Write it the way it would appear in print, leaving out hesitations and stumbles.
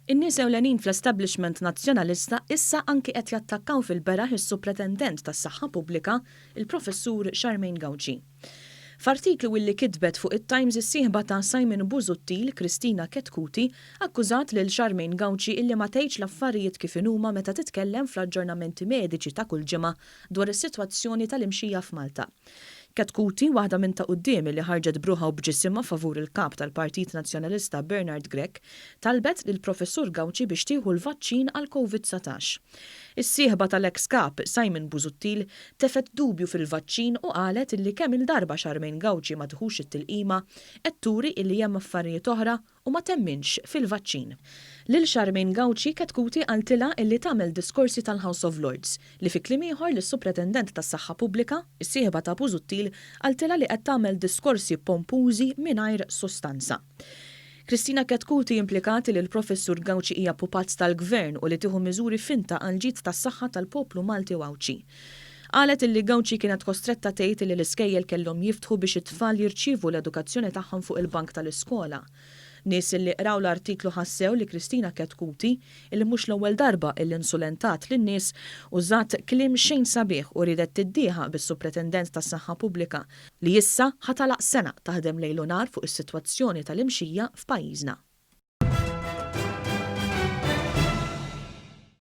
In-nies ewlenin fl-establishment nazzjonalista issa anki qed jattakkaw fil-beraħ is-Supretendent tas-Saħħa Pubblika, il-Professur Charmaine Gawci. F'artiklu illi kitbet fuq it-Times is-sieħba ta' Simon Busuttil, Kristina Ketkuti, akkużat lil Charmaine Gawci illi ma tgħidx l-affarijiet kif inhuma meta titkellem fl-aġġornamenti mediċi ta' kull ġimgħa dwar is-sitwazzjoni tal-imxija f'Malta. Ketkuti, waħda minn ta' quddiem li ħarġet bruħa u bġisimha favur il-kap tal-Partit Nazzjonalista Bernard Grech, talbet lil Professur Gawci biex tieħu l-vaċċin għal COVID-19. Is-sieħba tal-ex kap Simon Busuttil tefet dubju fil-vaċċin u qalet illi kemm il-darba Charmaine Gawci ma tħux it-tilqima qed turi illi hemm affarijiet oħra u ma temminx fil-vaċċin. Lil Charmaine Gawci Ketkuti qaltilha illi tagħmel diskorsi tal-House of Lords li fi kliem ieħor lis-Supretendent tas-Saħħa Pubblika, is-sieħba ta' Busuttil qaltilha li qed tagħmel diskorsi pompużi mingħajr sostanza. Kristina Ketkuti implikati li l-Professur Gawci hija pupazz tal-Gvern u li tieħu miżuri finta għal ġid tas-saħħa tal-poplu Malti u Awċi. Qalet illi Gawci kienet kostretta tgħid li l-iskejjel kellhom jiftħu biex it-tfal jirċievu l-edukazzjoni tagħhom fuq il-bank tal-iskola. Nies illi qraw l-artiklu ħassew li Kristina Ketkuti illi mhux l-ewwel darba illi insulentat lin-nies użat kliem xejn sabiħ u ridet tiddieħa bis-Supretendent tas-Saħħa Pubblika li issa ħatalaq sena taħdem lejl u nar fuq is-sitwazzjoni tal-imxija f'pajjiżna.